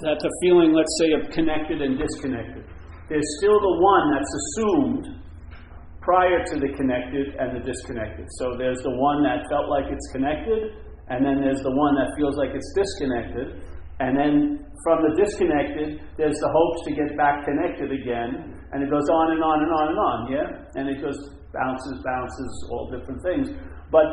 that's a feeling, let's say, of connected and disconnected. There's still the one that's assumed prior to the connected and the disconnected. So there's the one that felt like it's connected, and then there's the one that feels like it's disconnected. And then from the disconnected, there's the hopes to get back connected again. And it goes on and on and on and on, yeah? And it goes bounces, all different things. But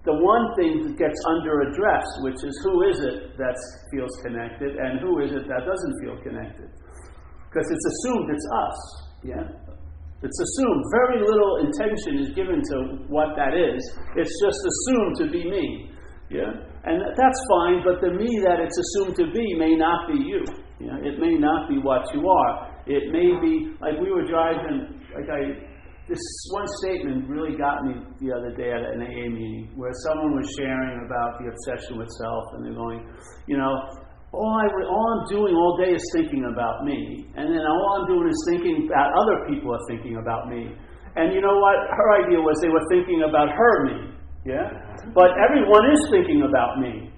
the one thing that gets under address, which is who is it that feels connected and who is it that doesn't feel connected? Because it's assumed it's us, yeah? It's assumed. Very little intention is given to what that is. It's just assumed to be me, yeah? And that's fine, but the me that it's assumed to be may not be you. You know, it may not be what you are. It may be, like we were driving, this one statement really got me the other day at an AA meeting, where someone was sharing about the obsession with self, and they're going, you know, all I'm doing all day is thinking about me, and then all I'm doing is thinking about other people are thinking about me. And you know what? Her idea was they were thinking about her me, yeah? But everyone is thinking about me.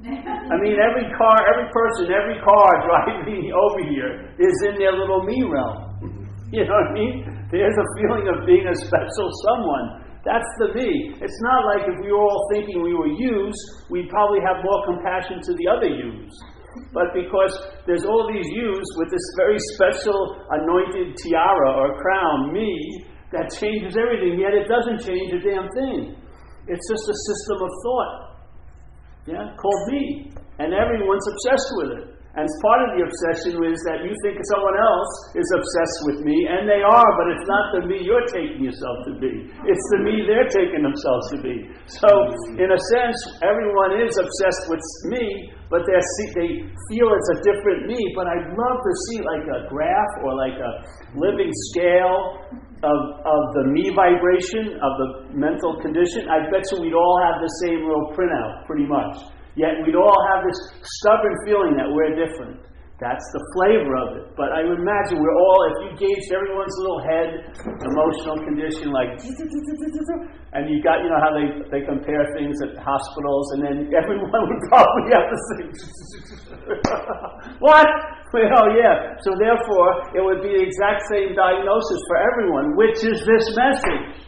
I mean, every person, every car driving over here is in their little me realm. You know what I mean? There's a feeling of being a special someone. That's the me. It's not like if we were all thinking we were yous, we'd probably have more compassion to the other yous. But because there's all these yous with this very special anointed tiara or crown, me, that changes everything, yet it doesn't change a damn thing. It's just a system of thought, yeah, called me. And everyone's obsessed with it. And part of the obsession is that you think someone else is obsessed with me, and they are, but it's not the me you're taking yourself to be. It's the me they're taking themselves to be. So, in a sense, everyone is obsessed with me, but they feel it's a different me. But I'd love to see like a graph or like a living scale of the me vibration, of the mental condition. I bet you we'd all have the same little printout, pretty much. Yet we'd all have this stubborn feeling that we're different. That's the flavor of it. But I would imagine we're all, if you gauged everyone's little head, emotional condition, like, and you got, you know how they compare things at hospitals, and then everyone would probably have to say, what? Oh yeah. So therefore, it would be the exact same diagnosis for everyone, which is this message.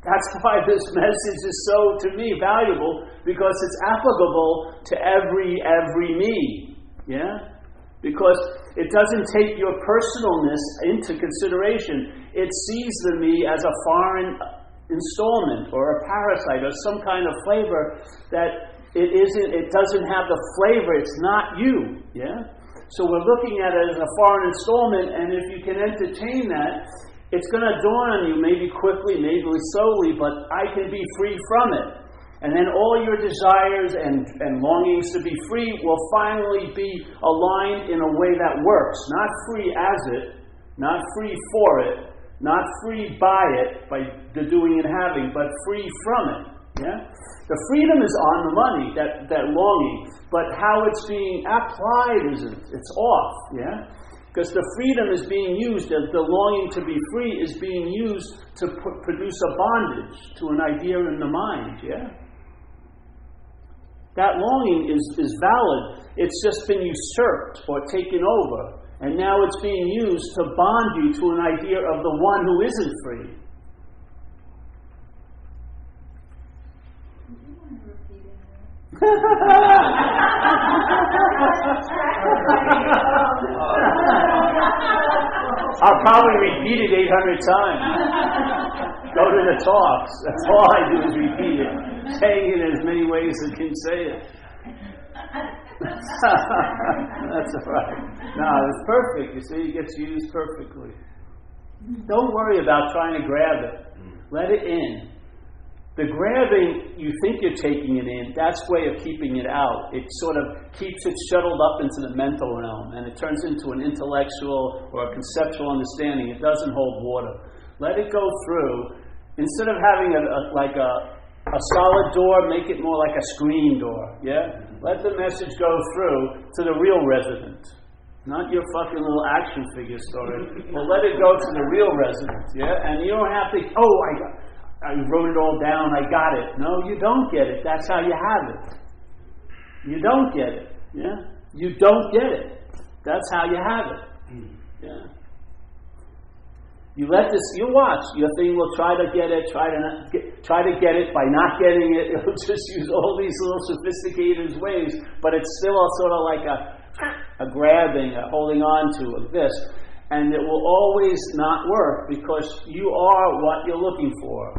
That's why this message is so, to me, valuable, because it's applicable to every me, yeah? Because it doesn't take your personalness into consideration. It sees the me as a foreign installment or a parasite or some kind of flavor that it doesn't have the flavor, it's not you, yeah? So we're looking at it as a foreign installment, and if you can entertain that, it's going to dawn on you, maybe quickly, maybe slowly, but I can be free from it. And then all your desires and longings to be free will finally be aligned in a way that works. Not free as it, not free for it, not free by it, by the doing and having, but free from it. Yeah? The freedom is on the money, that longing, but how it's being applied isn't. It's off. Yeah? Because the freedom is being used, the longing to be free is being used to produce a bondage to an idea in the mind, yeah? That longing is valid. It's just been usurped or taken over. And now it's being used to bond you to an idea of the one who isn't free. I'll probably repeat it 800 times. Go to the talks. That's all I do is repeat it. Saying it as many ways as I can say it. That's all right. No, it's perfect. You see, it gets used perfectly. Don't worry about trying to grab it. Let it in. The grabbing, you think you're taking it in, that's way of keeping it out. It sort of keeps it shuttled up into the mental realm, and it turns into an intellectual or a conceptual understanding. It doesn't hold water. Let it go through. Instead of having a solid door, make it more like a screen door. Yeah? Let the message go through to the real resident. Not your fucking little action figure story. Well, let it go to the real resident. Yeah? And you don't have to, I wrote it all down, I got it. No, you don't get it. That's how you have it. You don't get it. Yeah? You don't get it. That's how you have it. Yeah. You watch. Your thing will try to get it, try to get it by not getting it. It'll just use all these little sophisticated ways, but it's still sort of like a grabbing, a holding on to, like this. And it will always not work because you are what you're looking for.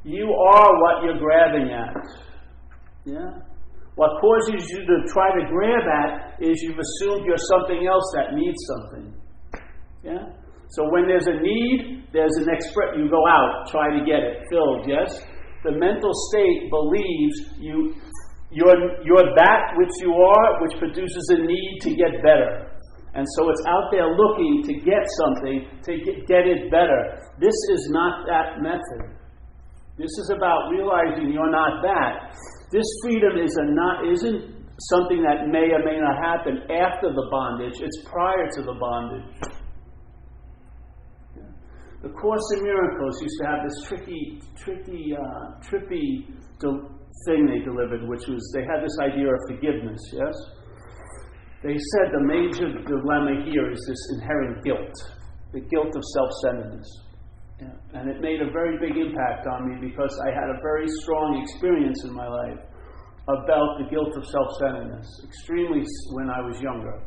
You are what you're grabbing at. Yeah? What causes you to try to grab at is you've assumed you're something else that needs something. Yeah? So when there's a need, there's an you go out, try to get it filled, yes? The mental state believes you're that which you are, which produces a need to get better. And so it's out there looking to get something, to get it better. This is not that method. This is about realizing you're not that. This freedom isn't something that may or may not happen after the bondage. It's prior to the bondage. The Course in Miracles used to have this trippy thing they delivered, which was they had this idea of forgiveness, yes? They said the major dilemma here is this inherent guilt, the guilt of self-centeredness. Yeah. And it made a very big impact on me because I had a very strong experience in my life about the guilt of self-centeredness, extremely when I was younger.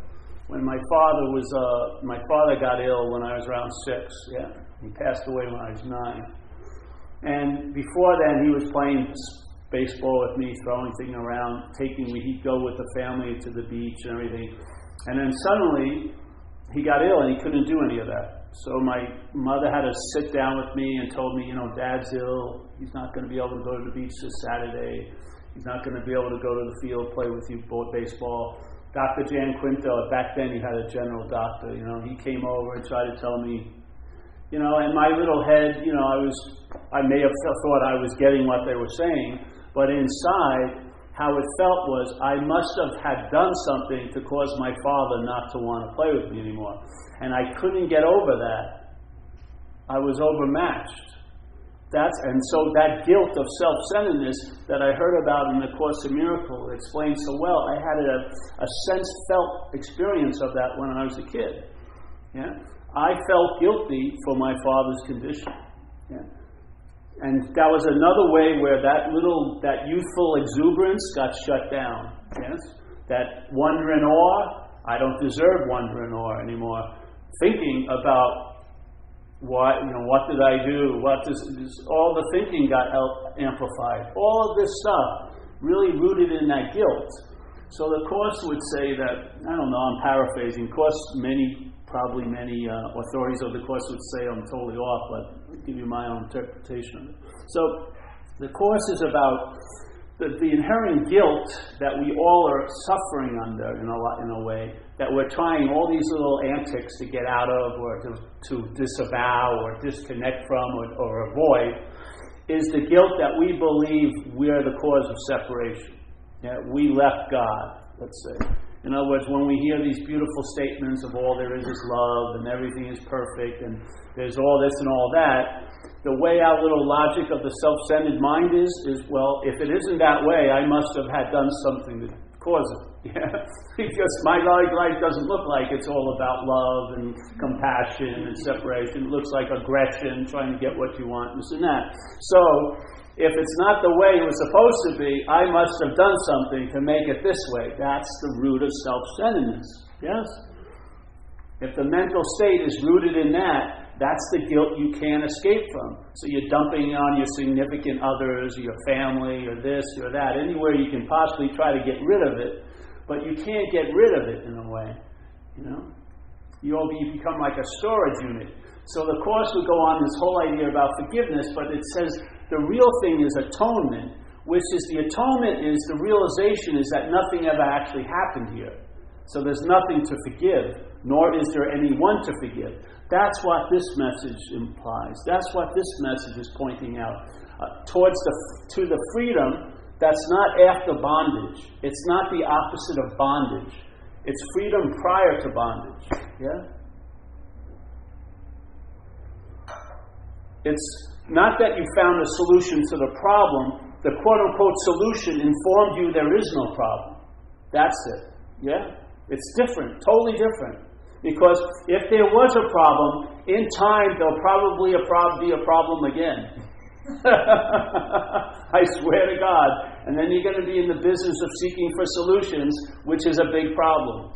When my father got ill when I was around 6, yeah. He passed away when I was 9. And before then, he was playing baseball with me, throwing things around, taking me. He'd go with the family to the beach and everything. And then suddenly, he got ill and he couldn't do any of that. So my mother had to sit down with me and told me, Dad's ill. He's not going to be able to go to the beach this Saturday. He's not going to be able to go to the field, play with you, baseball. Dr. Jan Quinto, back then he had a general doctor, he came over and tried to tell me, in my little head, I may have thought I was getting what they were saying, but inside, how it felt was I must have had done something to cause my father not to want to play with me anymore. And I couldn't get over that. I was overmatched. And so that guilt of self-centeredness that I heard about in the Course in Miracles explained so well, I had a sense-felt experience of that when I was a kid. Yeah? I felt guilty for my father's condition. Yeah? And that was another way where that youthful exuberance got shut down. Yes? That wonder and awe, I don't deserve wonder and awe anymore. Thinking about what did I do? All the thinking got amplified. All of this stuff really rooted in that guilt. So the Course would say that, I don't know, I'm paraphrasing. Of course, many authorities of the Course would say I'm totally off, but I'll give you my own interpretation of it. So the Course is about the inherent guilt that we all are suffering under in a way, that we're trying all these little antics to get out of or to disavow or disconnect from or avoid, is the guilt that we believe we're the cause of separation. Yeah, we left God, let's say. In other words, when we hear these beautiful statements of all there is love and everything is perfect and there's all this and all that, the way our little logic of the self-centered mind is, well, if it isn't that way, I must have had done something to cause it. Yeah? Because my life doesn't look like it's all about love and compassion and separation. It looks like aggression, trying to get what you want, this and that. So, if it's not the way it was supposed to be, I must have done something to make it this way. That's the root of self-centeredness. Yes? If the mental state is rooted in that, that's the guilt you can't escape from. So you're dumping on your significant others, your family, or this, or that, anywhere you can possibly try to get rid of it, but you can't get rid of it in a way. You become like a storage unit. So the Course would go on this whole idea about forgiveness, but it says the real thing is atonement, which is the atonement is the realization is that nothing ever actually happened here. So there's nothing to forgive, nor is there anyone to forgive. That's what this message implies. That's what this message is pointing out. To the freedom that's not after bondage. It's not the opposite of bondage. It's freedom prior to bondage. Yeah? It's not that you found a solution to the problem. the quote-unquote solution informed you there is no problem. That's it. Yeah? It's different, totally different. Because if there was a problem, in time there'll probably be a problem again. I swear to God. And then you're going to be in the business of seeking for solutions, which is a big problem.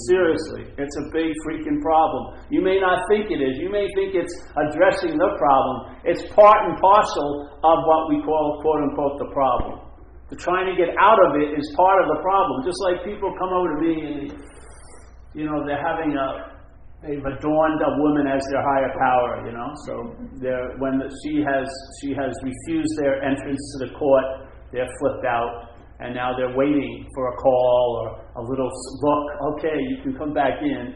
Seriously, it's a big freaking problem. You may not think it is. You may think it's addressing the problem. It's part and parcel of what we call, quote-unquote, the problem. The trying to get out of it is part of the problem. Just like people come over to me and, they've adorned a woman as their higher power, So she has refused their entrance to the court, they're flipped out, and now they're waiting for a call or a little look. Okay, you can come back in,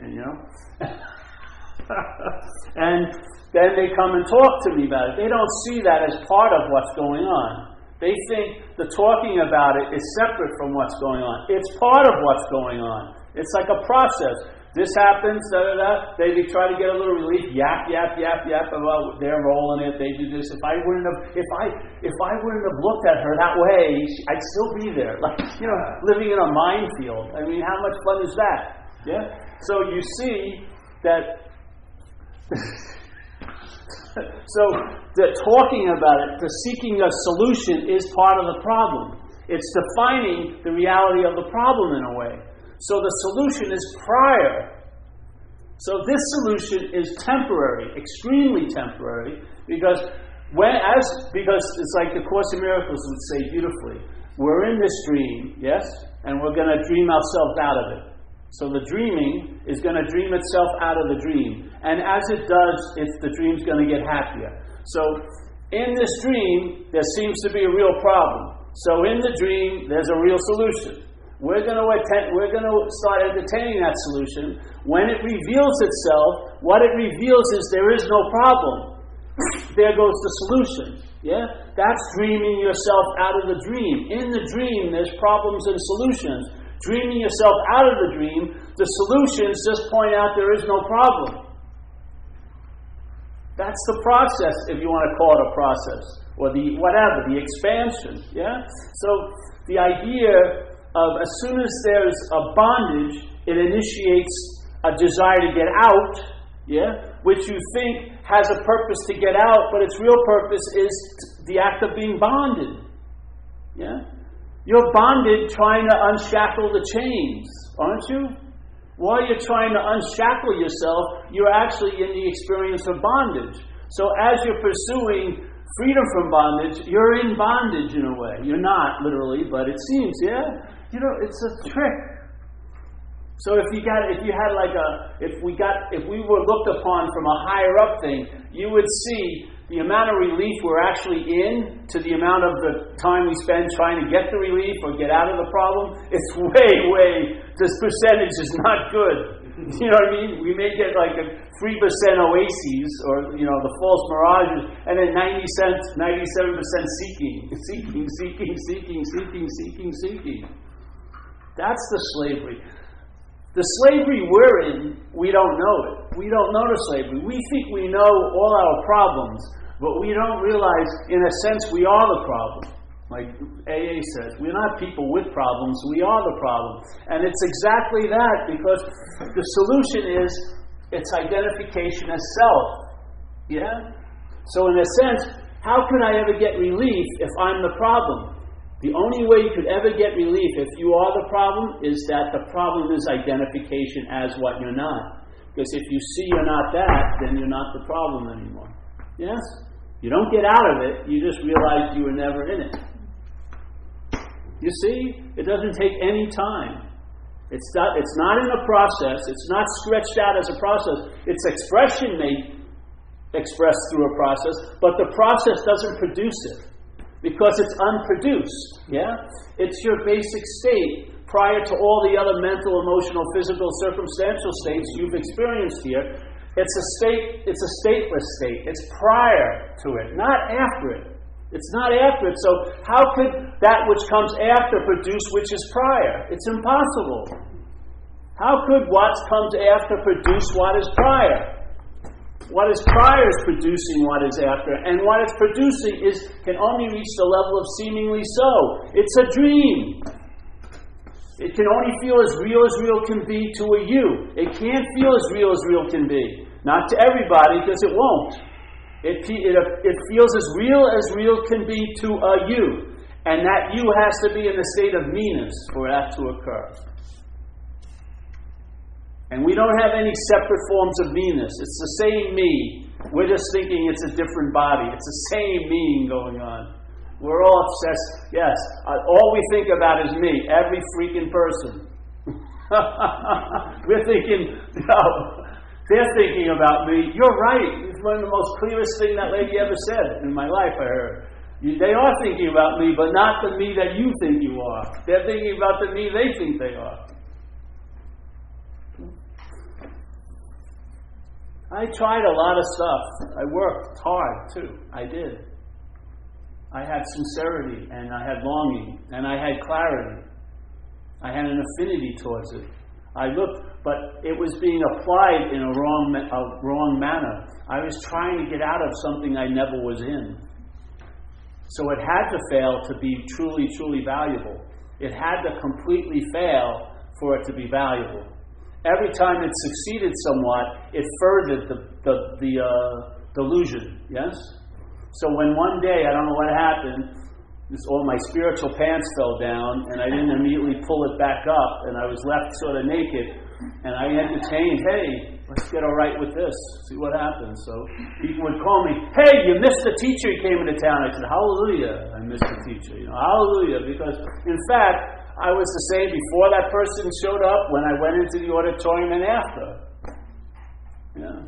and then they come and talk to me about it. They don't see that as part of what's going on. They think the talking about it is separate from what's going on. It's part of what's going on. It's like a process. This happens, They try to get a little relief, yap about their role in it. They do this. If I wouldn't have looked at her that way, I'd still be there. Living in a minefield. I mean, how much fun is that? Yeah. So you see that. So the talking about it, the seeking a solution, is part of the problem. It's defining the reality of the problem in a way. So the solution is prior. So this solution is temporary, extremely temporary, because it's like the Course in Miracles would say beautifully. We're in this dream, yes, and we're going to dream ourselves out of it. So the dreaming is going to dream itself out of the dream, and as it does, the dream's going to get happier. So in this dream, there seems to be a real problem. So in the dream, there's a real solution. We're going to start entertaining that solution. When it reveals itself, what it reveals is there is no problem. There goes the solution. Yeah? That's dreaming yourself out of the dream. In the dream, there's problems and solutions. Dreaming yourself out of the dream, the solutions just point out there is no problem. That's the process, if you want to call it a process. Or the expansion. Yeah? So the idea as soon as there's a bondage, it initiates a desire to get out, which you think has a purpose to get out, but its real purpose is the act of being bonded. Yeah? You're bonded trying to unshackle the chains, aren't you? While you're trying to unshackle yourself, you're actually in the experience of bondage. So as you're pursuing freedom from bondage, you're in bondage in a way. You're not literally, but it seems, it's a trick. So if we were looked upon from a higher up thing, you would see the amount of relief we're actually in to the amount of the time we spend trying to get the relief or get out of the problem. It's way, this percentage is not good. You know what I mean? We may get like a 3% oases or, the false mirages, and then 97% seeking. That's the slavery. The slavery we're in, we don't know it. We don't know the slavery. We think we know all our problems, but we don't realize, in a sense, we are the problem. Like AA says, we're not people with problems, we are the problem. And it's exactly that, because the solution is its identification as self. Yeah? So in a sense, how could I ever get relief if I'm the problem? The only way you could ever get relief if you are the problem is that the problem is identification as what you're not. Because if you see you're not that, then you're not the problem anymore. Yes? You don't get out of it, you just realize you were never in it. You see? It doesn't take any time. It's not in a process. It's not stretched out as a process. Its expression may express through a process, but the process doesn't produce it. Because it's unproduced. Yeah? It's your basic state prior to all the other mental, emotional, physical, circumstantial states you've experienced here. It's a stateless state. It's prior to it, not after it. It's not after it. So how could that which comes after produce which is prior? It's impossible. How could what comes after produce what is prior? What is prior is producing what is after, and what it's producing can only reach the level of seemingly so. It's a dream. It can only feel as real can be to a you. It can't feel as real can be. Not to everybody, because it won't. It feels as real can be to a you. And that you has to be in a state of meanness for that to occur. And we don't have any separate forms of meanness. It's the same me. We're just thinking it's a different body. It's the same meaning going on. We're all obsessed. Yes, all we think about is me. Every freaking person. We're thinking, no, they're thinking about me. You're right. It's one of the most clearest thing that lady ever said in my life, I heard. They are thinking about me, but not the me that you think you are. They're thinking about the me they think they are. I tried a lot of stuff. I worked hard, too. I did. I had sincerity, and I had longing, and I had clarity. I had an affinity towards it. I looked, but it was being applied in a wrong manner. I was trying to get out of something I never was in. So it had to fail to be truly, truly valuable. It had to completely fail for it to be valuable. Every time it succeeded somewhat, it furthered the delusion, yes? So when one day, I don't know what happened, all my spiritual pants fell down, and I didn't immediately pull it back up, and I was left sort of naked, and I entertained, hey, let's get all right with this, see what happens. So people would call me, hey, you missed the teacher who came into town. I said, hallelujah, I missed the teacher. Hallelujah, because in fact, I was the same before that person showed up, when I went into the auditorium, and after. Yeah.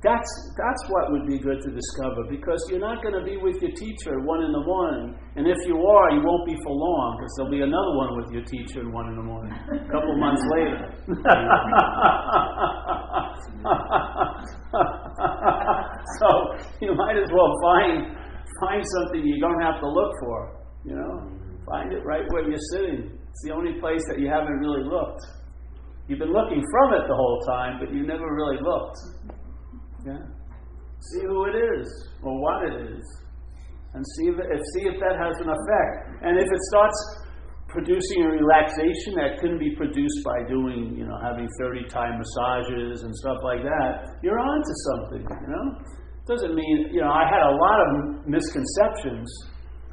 That's what would be good to discover, because you're not going to be with your teacher at 1 a.m, and if you are, you won't be for long, because there'll be another one with your teacher at 1 a.m, a couple months later. So you might as well find something you don't have to look for. Find it right where you're sitting. It's the only place that you haven't really looked. You've been looking from it the whole time, but you never really looked. Yeah. See who it is, or what it is, and see if that has an effect. And if it starts producing a relaxation that couldn't be produced by doing, having 30 Thai massages and stuff like that, you're on to something. Doesn't mean, I had a lot of misconceptions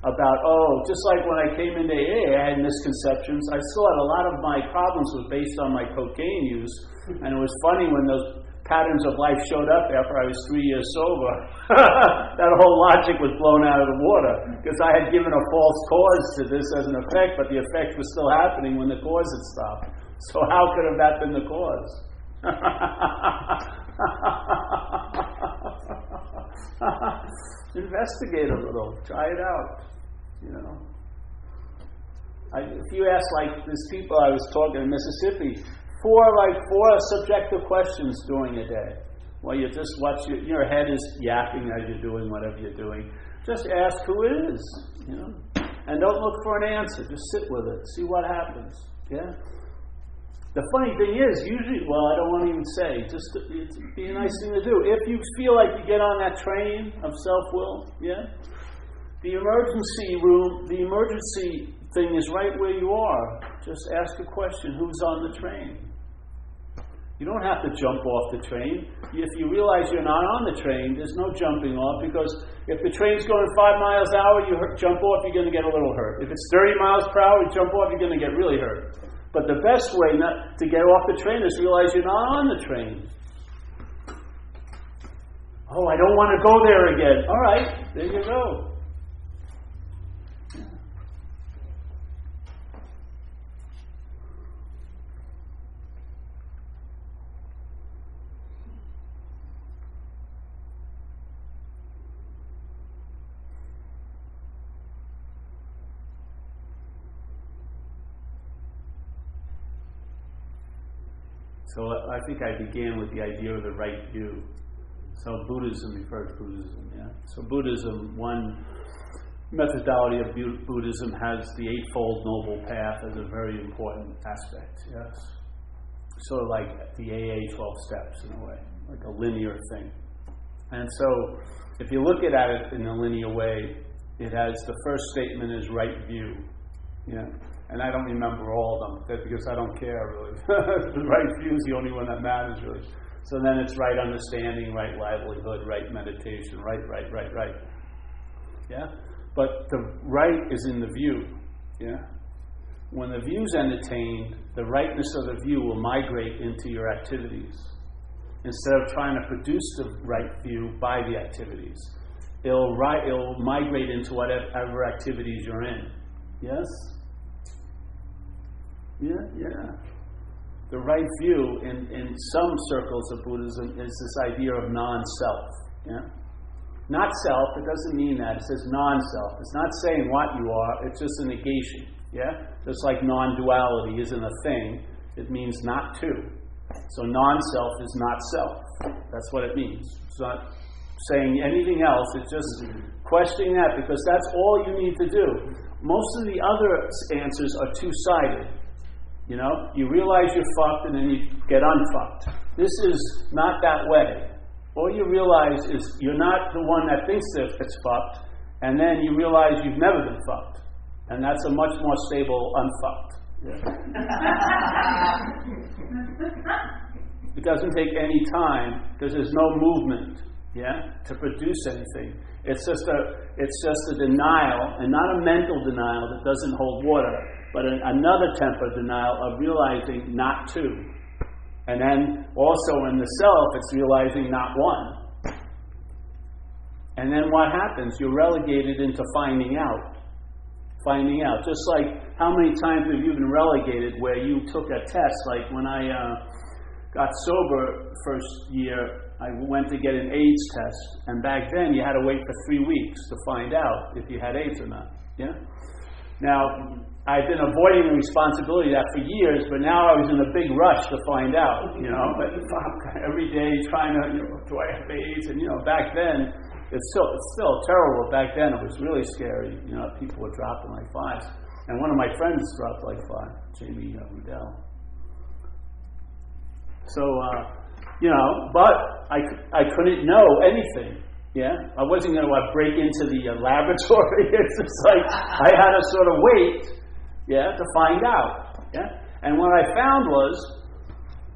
about, just like when I came into AA, I had misconceptions. I still had a lot of my problems was based on my cocaine use, and it was funny when those patterns of life showed up after I was 3 years sober. That whole logic was blown out of the water, because I had given a false cause to this as an effect, but the effect was still happening when the cause had stopped. So how could have that been the cause? Investigate a little, try it out. If you ask, like, these people I was talking in Mississippi, four subjective questions during a day. Well, you just watch your head is yapping as you're doing whatever you're doing. Just ask who it is, and don't look for an answer. Just sit with it, see what happens. Yeah. The funny thing is, usually, I don't want to even say. It'd be a nice thing to do. If you feel like you get on that train of self-will, yeah, the emergency thing is right where you are. Just ask a question: who's on the train? You don't have to jump off the train. If you realize you're not on the train, there's no jumping off, because if the train's going 5 miles an hour, you jump off, you're going to get a little hurt. If it's 30 miles per hour, you jump off, you're going to get really hurt. But the best way not to get off the train is realize you're not on the train. I don't want to go there again. All right, there you go. So I think I began with the idea of the right view. So Buddhism, you've heard Buddhism, yeah? So Buddhism, one methodology of Buddhism has the Eightfold Noble Path as a very important aspect, yes? sort of like the AA 12 steps in a way, like a linear thing. And so if you look at it in a linear way, it has the first statement is right view. Yeah. And I don't remember all of them because I don't care really. The right view is the only one that matters really. So then it's right understanding, right livelihood, right meditation, right. Yeah? But the right is in the view. Yeah? When the view's entertained, the rightness of the view will migrate into your activities. Instead of trying to produce the right view by the activities, it'll migrate into whatever activities you're in. Yes? Yeah. The right view in some circles of Buddhism is this idea of non-self. Yeah? Not self, it doesn't mean that. It says non-self. It's not saying what you are, it's just a negation. Yeah? Just like non-duality isn't a thing, it means not to. So non-self is not self. That's what it means. It's not saying anything else, it's just questioning that, because that's all you need to do. Most of the other answers are two-sided. You know, you realize you're fucked and then you get unfucked. This is not that way. All you realize is you're not the one that thinks that it's fucked, and then you realize you've never been fucked. And that's a much more stable unfucked. Yeah. It doesn't take any time because there's no movement, to produce anything. It's just a denial, and not a mental denial that doesn't hold water, but another temper denial of realizing not to. And then also in the self, it's realizing not one. And then what happens? You're relegated into finding out. Finding out. Just like how many times have you been relegated where you took a test? Like when I got sober first year, I went to get an AIDS test. And back then you had to wait for 3 weeks to find out if you had AIDS or not. Yeah? Now, I've been avoiding the responsibility of that for years, but now I was in a big rush to find out, but every day trying to, do I have AIDS? And, back then, it's still terrible. Back then, it was really scary. People were dropping like flies. And one of my friends dropped like flies, Jamie Rudell. So, but I couldn't know anything. Yeah, I wasn't going to break into the laboratory. It's just like I had to sort of wait, to find out. Yeah, and what I found was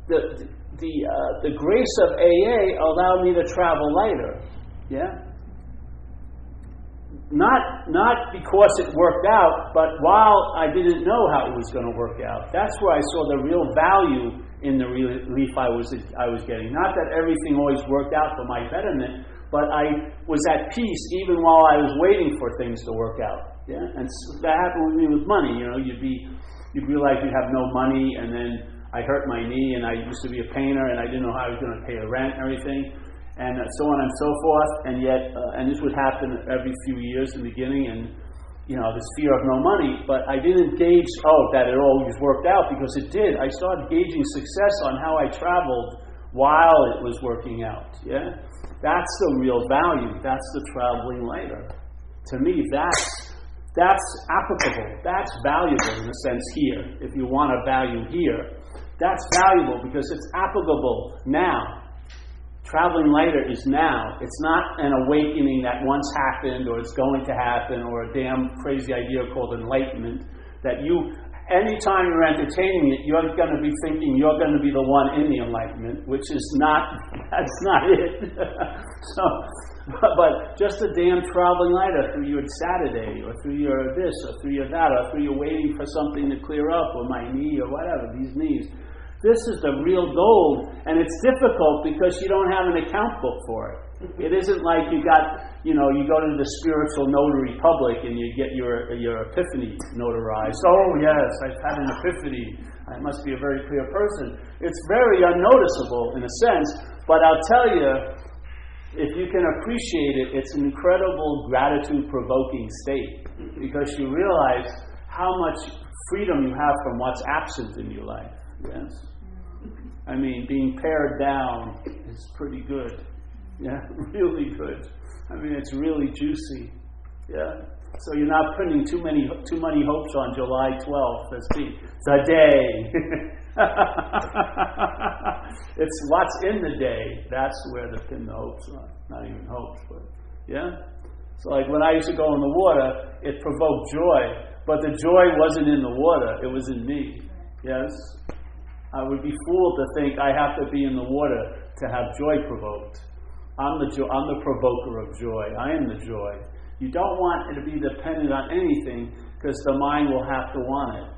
the grace of AA allowed me to travel lighter. Yeah, not because it worked out, but while I didn't know how it was going to work out. That's where I saw the real value in the relief I was getting. Not that everything always worked out for my betterment, but I was at peace even while I was waiting for things to work out. Yeah, and that happened with me with money. You'd realize you have no money, and then I hurt my knee, and I used to be a painter, and I didn't know how I was going to pay the rent and everything, and so on and so forth. And yet, and this would happen every few years in the beginning, and this fear of no money. But I didn't gauge that it always worked out, because it did. I started gauging success on how I traveled while it was working out. Yeah. That's the real value. That's the traveling later. To me, that's applicable. That's valuable in a sense here. If you want a value here, that's valuable because it's applicable now. Traveling later is now. It's not an awakening that once happened or it's going to happen or a damn crazy idea called enlightenment that anytime you're entertaining it, you're going to be thinking you're going to be the one in the enlightenment, which is that's not it. But just a damn traveling lighter through your Saturday, or through your this, or through your that, or through your waiting for something to clear up, or my knee, or whatever, these knees. This is the real gold, and it's difficult because you don't have an account book for it. It isn't like you go to the spiritual notary public and you get your epiphany notarized. Oh yes, I've had an epiphany. I must be a very clear person. It's very unnoticeable in a sense, but I'll tell you, if you can appreciate it, it's an incredible gratitude-provoking state because you realize how much freedom you have from what's absent in your life. Yes, I mean, being pared down is pretty good. Yeah, really good. I mean, it's really juicy. Yeah. So you're not putting too many hopes on July 12th as the day. It's what's in the day. That's where the hopes are. Not even hopes, but yeah. So like when I used to go in the water, it provoked joy, but the joy wasn't in the water, it was in me. Yes? I would be fooled to think I have to be in the water to have joy provoked. I'm the provoker of joy. I am the joy. You don't want it to be dependent on anything, because the mind will have to want it.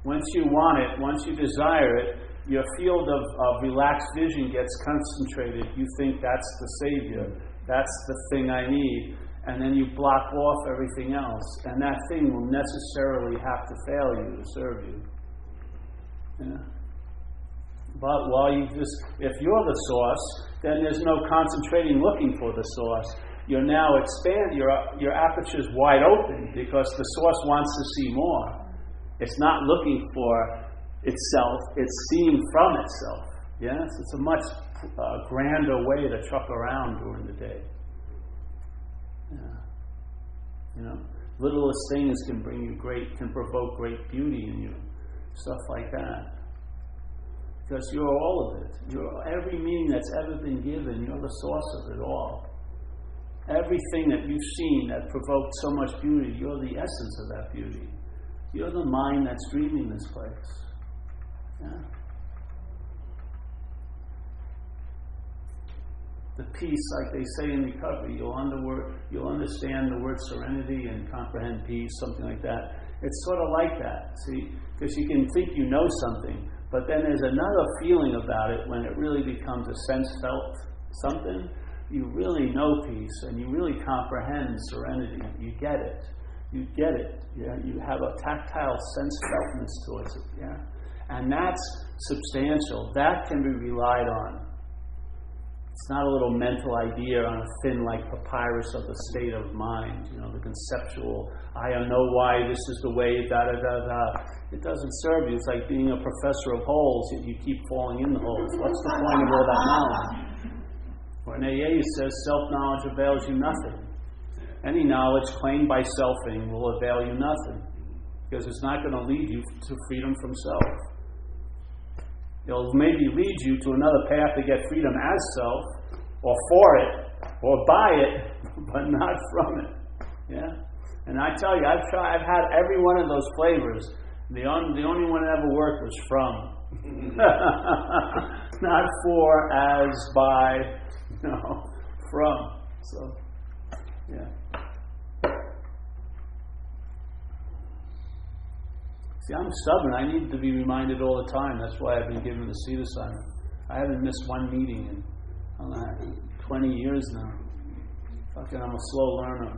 Once you want it, once you desire it, your field of relaxed vision gets concentrated. You think that's the Savior. That's the thing I need. And then you block off everything else. And that thing will necessarily have to fail you to serve you. Yeah. But if you're the source, then there's no concentrating looking for the source. You're now your aperture's wide open because the source wants to see more. It's not looking for itself, it's seeing from itself. Yes? It's a much grander way to truck around during the day. Yeah. Littlest things can provoke great beauty in you. Stuff like that. Because you're all of it. You're every meaning that's ever been given, you're the source of it all. Everything that you've seen that provoked so much beauty, you're the essence of that beauty. You're the mind that's dreaming this place. Yeah. The peace, like they say in recovery, you'll understand the word serenity and comprehend peace, something like that. It's sort of like that, see? Because you can think you know something, but then there's another feeling about it when it really becomes a sense-felt something. You really know peace, and you really comprehend serenity. You get it. You get it. Yeah? You have a tactile sense-feltness towards it. Yeah? And that's substantial. That can be relied on. It's not a little mental idea on a thin, like papyrus of the state of mind. The conceptual, I know why this is the way, da-da-da-da. It doesn't serve you. It's like being a professor of holes, yet you keep falling in the holes. What's the point of all that knowledge? Or in AA it says, self-knowledge avails you nothing. Any knowledge claimed by selfing will avail you nothing, because it's not going to lead you to freedom from self. It'll maybe lead you to another path to get freedom as self, or for it, or by it, but not from it. Yeah? And I tell you, I've had every one of those flavors. The only one that ever worked was from. Not for, as, by, from. So, yeah. See, I'm stubborn. I need to be reminded all the time. That's why I've been given the seat assignment. I haven't missed one meeting in 20 years now. Fucking, I'm a slow learner.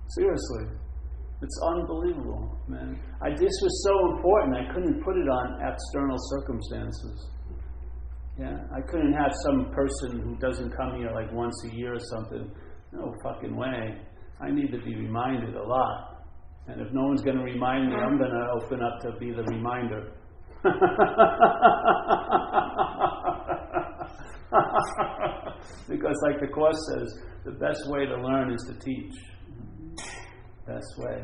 Seriously. It's unbelievable, man. This was so important, I couldn't put it on external circumstances. Yeah, I couldn't have some person who doesn't come here like once a year or something. No fucking way. I need to be reminded a lot. And if no one's going to remind me, I'm going to open up to be the reminder. Because like the Course says, the best way to learn is to teach. Best way.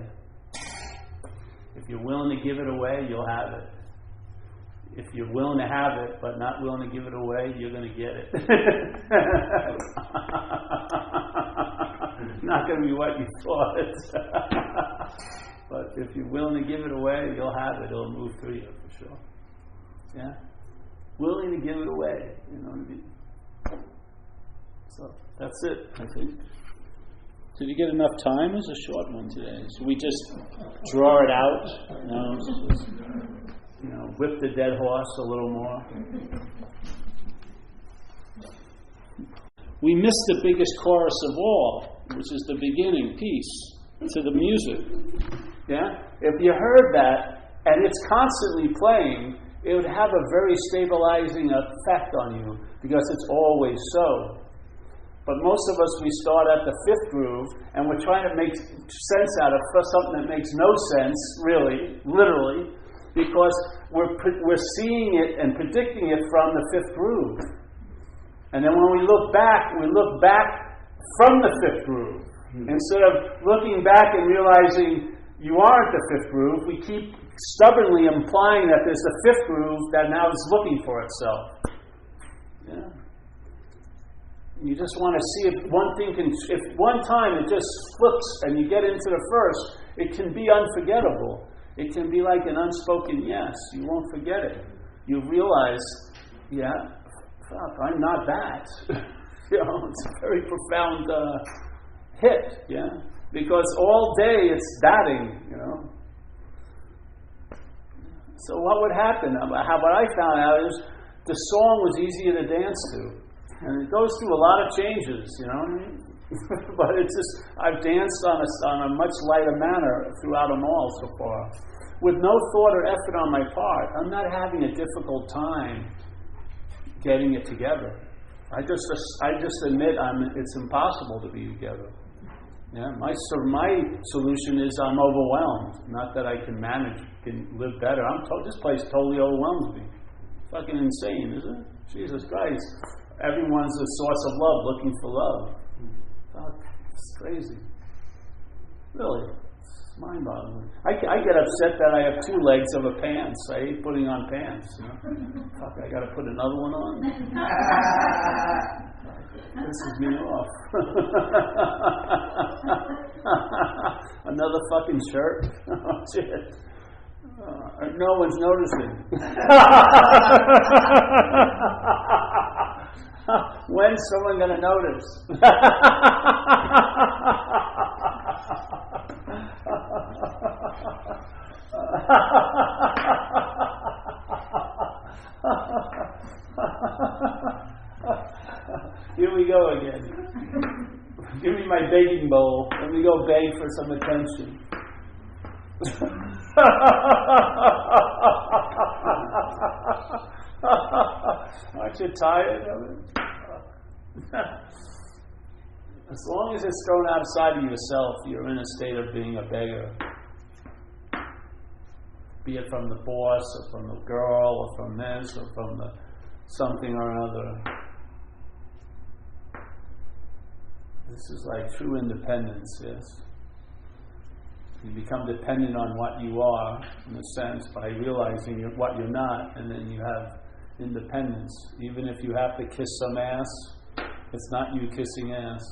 If you're willing to give it away, you'll have it. If you're willing to have it, but not willing to give it away, you're going to get it. Not going to be what you thought. But if you're willing to give it away, you'll have it. It'll move through you, for sure. Yeah? Willing to give it away. So, that's it, I think. Did you get enough time? It was a short one today. So we just draw it out, whip the dead horse a little more. We missed the biggest chorus of all, which is the beginning, peace, to the music. Yeah? If you heard that, and it's constantly playing, it would have a very stabilizing effect on you, because it's always so. But most of us, we start at the fifth groove, and we're trying to make sense out of something that makes no sense, really, literally, because we're seeing it and predicting it from the fifth groove. And then when we look back from the fifth groove. Instead of looking back and realizing you aren't the fifth groove. We keep stubbornly implying that there's a fifth groove that now is looking for itself. Yeah. You just want to see if one thing can, if one time it just flips and you get into the first, it can be unforgettable. It can be like an unspoken yes. You won't forget it. You realize, yeah, fuck, I'm not that. It's a very profound hit, yeah? Because all day it's batting, So what would happen? What I found out is the song was easier to dance to. And it goes through a lot of changes, But it's just, I've danced on a much lighter manner throughout them all so far. With no thought or effort on my part. I'm not having a difficult time getting it together. I just admit it's impossible to be together. Yeah, my solution is I'm overwhelmed. Not that I can live better. This place totally overwhelms me. Fucking insane, isn't it? Jesus Christ. Everyone's a source of love, looking for love. Fuck, it's crazy. Really. It's mind-boggling. I get upset that I have 2 legs of a pants. I hate putting on pants. Fuck, I got to put another one on? Pisses me off. Another fucking shirt? Oh, shit. No one's noticing. When's someone going to notice? Here we go again. Give me my begging bowl. Let me go beg for some attention. Aren't you tired of it? As long as it's thrown outside of yourself, you're in a state of being a beggar. Be it from the boss, or from the girl, or from this, or from the something or another. This is like true independence, yes? You become dependent on what you are, in a sense, by realizing what you're not, and then you have independence. Even if you have to kiss some ass, it's not you kissing ass.